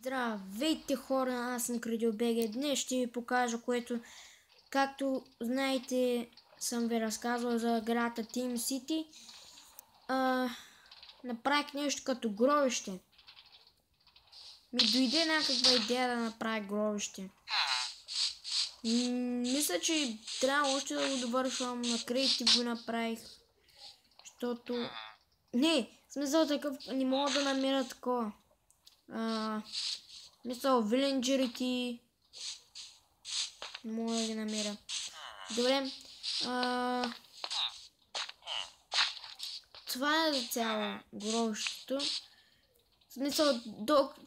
Здравейте хора, аз съм Кредиобеге. Днес ще ви покажа, което, както знаете, съм ви разказвал за играта Team City. Направих нещо като гробище. Ми дойде някаква идея да направя гробище. Мисля, че трябва още да го довършвам. На Creative го направих. Защото... Не, в смисъл такъв, не мога да намеря такова. Мисля, виленджерите. Не мога да ги намеря. Добре. Това е за цяло гробището. В смисъл,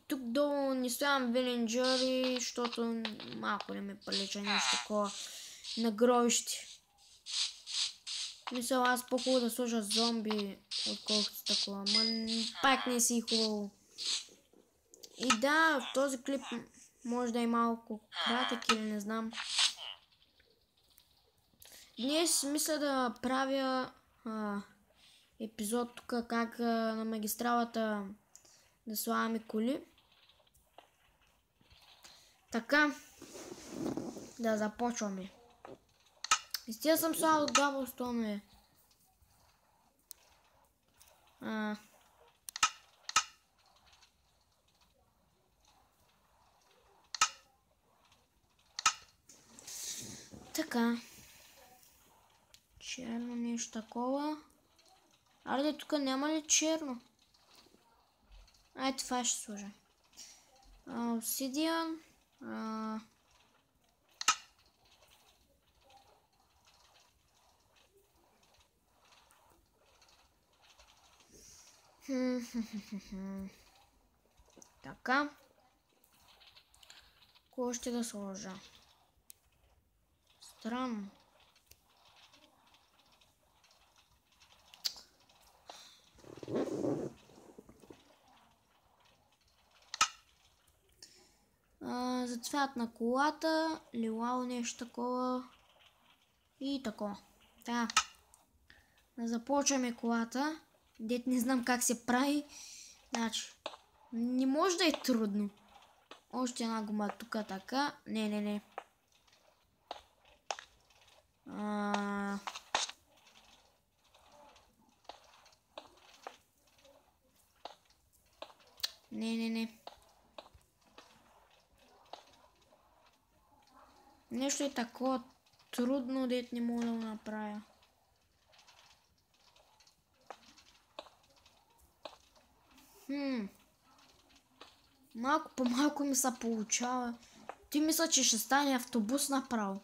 тук долу не стоям виленджери, защото малко не ме прилича нещо такова на гробище. Мисля, аз по-хубаво да сложа зомби, отколкото такова. Ма пак не си хубаво. И да, в този клип може да е малко кратък или не знам. Днес мисля да правя епизод тук, как на магистралата да слагаме коли. Така, да започваме. Истина съм слагал даблстонове. Така. Черно нещо такова. Аре, тук няма ли черно? Ай, това ще сложа. Обсидиан. Така. Кое ще да сложа? Странно. За цвят на колата, лилао нещо такова и такова. Така. Да започваме колата. Дет не знам как се прави. Значи, не може да е трудно. Още една гума тук така. Не. Не. Нещо е такова трудно, дет не мога да го направя. Малко по малко ми се получава. Ти мисля, че ще стане автобус направо.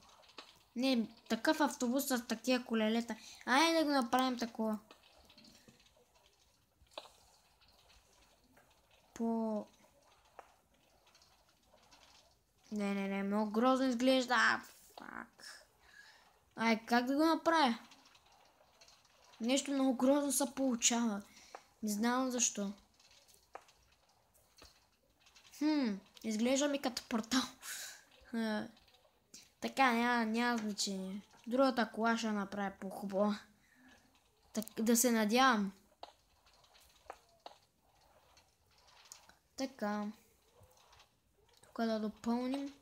Не, такъв автобус с такива колелета. Айде да го направим такова. Не, много грозно изглежда. Фак. Ай, как да го направя? Нещо много грозно се получава. Не знам защо. Изглежда ми като портал. Така, няма значение. Другата кола ще направя по-хубаво. Да се надявам. Така. Тук да допълним.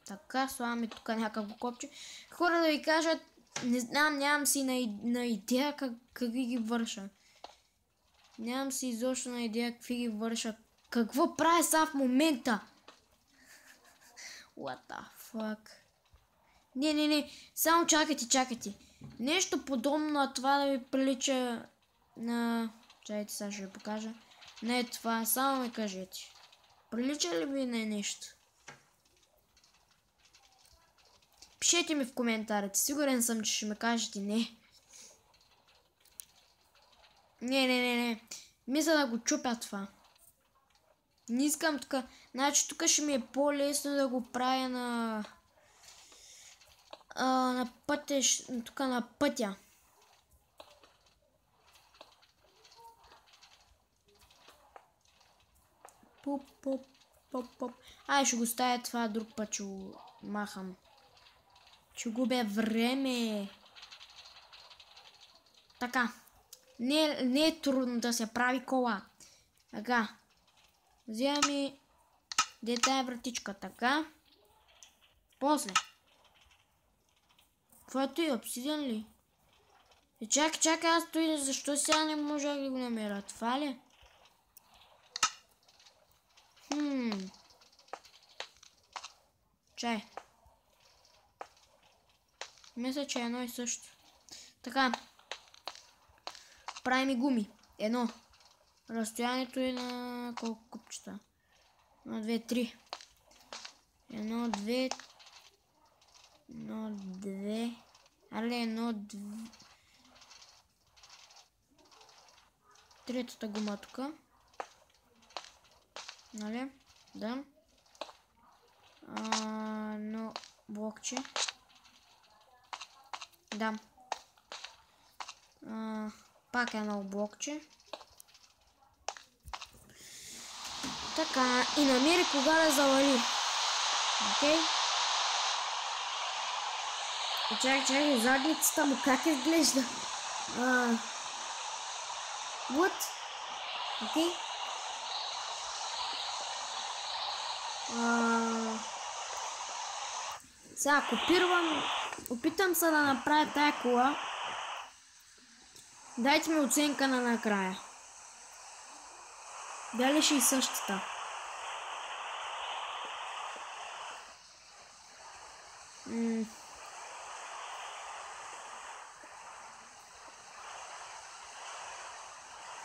Така, слагаме тук някакво копче. Хора, да ви кажат, не знам, нямам си на идея как ги върша. Нямам си изобщо на идея какви ги върша. Какво правя сега в момента? What the fuck? Не. Само чакайте. Нещо подобно на това да ви прилича на... Чакайте, сега ще ви покажа. Не е това, само ми кажете. Прилича ли ви на нещо? Пишете ми в коментарите. Сигурен съм, че ще ме кажете не. Не. Мисля да го чупя това. Не искам тук. Значи тук ще ми е по-лесно да го правя на пътя, тук на пътя. Поп. Ай, ще го ставя това друг път, ще го махам. Ще губя време. Така. Не е трудно да се прави кола. Така. Вземаме тая вратичка. Така. После. Каквото е обсидиан ли? Чакай, аз той защо сега не можах да го намеря? Това ли? Чай. Мисля, че е едно и също. Така. Правим и гуми. Едно. Разстоянието е на колко купчета? 1, 2, 3. 1, 2. 1, 2. Але 1, 2. Третата гума тук. Нали? Да. Но блокче. Да. Пак едно блокче. Така. И намери кога да завали. Окей. Чакай, задницата му как изглежда? Вот. Окей. Сега копирам. Опитам се да направя тая кола. Дайте ми оценка на накрая. Дали ще и същата?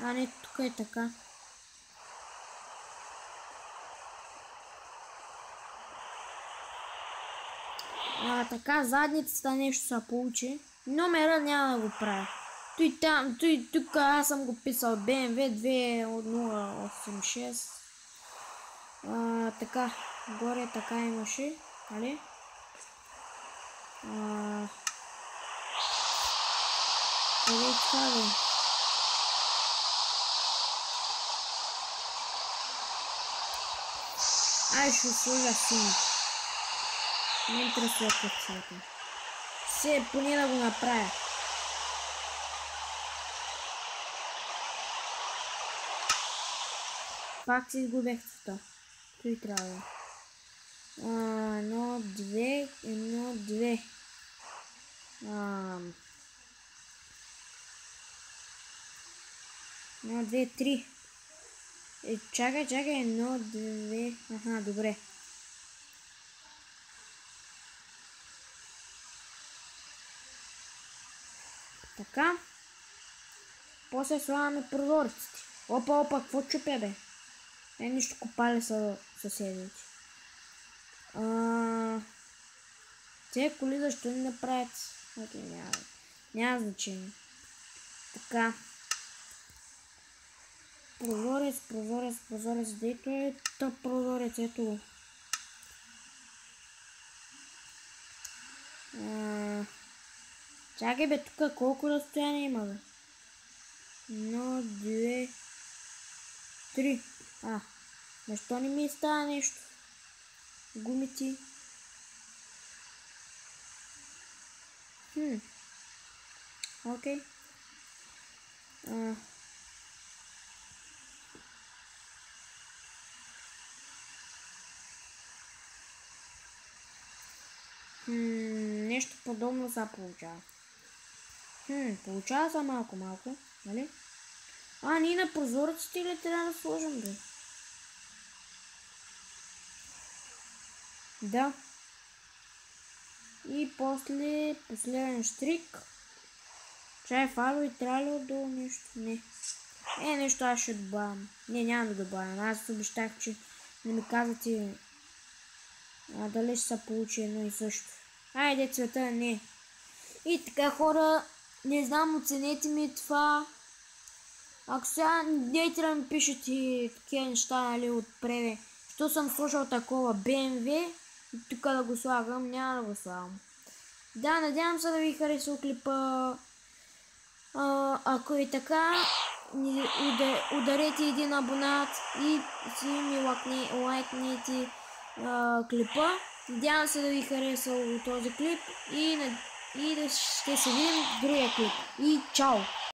Не, тук е така. Така, задницата нещо се получи. Номера няма да го правя. Тук аз съм го писал BMW 2086. Така, горе така имаше. Нали? Къде е това, бе? Ай, ще сложа сини. Не интересува каквото. Все поне да го направя. Пак си изгубех цвета. Той трябва да. 1, 2, 1, 2. 1, 2, 3. Чакай, 1, 2. Аха, добре. Така. После слагаме прозорците. Опа, какво чупя, бе? Нищо копали са съседите. Те коли защо не направят? Няма значение. Така. Прозорец. Дето е тъп прозорец, ето го. Чакай, бе, тук колко разстояние има, бе? 1, 2, 3. Защо не ми става нещо? Гумити. Окей. Нещо подобно се получава. Получава се малко, нали? Ние на прозорците ли трябва да сложим, бе? Да. И после последен штрик. Чай фаро и трябва ли отдолу нещо? Не. Нещо аз ще добавям. Не, няма да добавям. Аз обещах, че не ми казвате дали ще се получи едно и също. Айде, цвета не. И така, хора, не знам, оценете ми това. Ако сега дейте да ми пишете такива неща, нали, отпреде, що съм слушал такова BMW, тук да го слагам, няма да го слагам. Да, надявам се да ви хареса клипа. Ако е така, ударете един абонат и си ми лайкнете клипа. Надявам се да ви хареса този клип и да ще се видим в другия клип. И чао!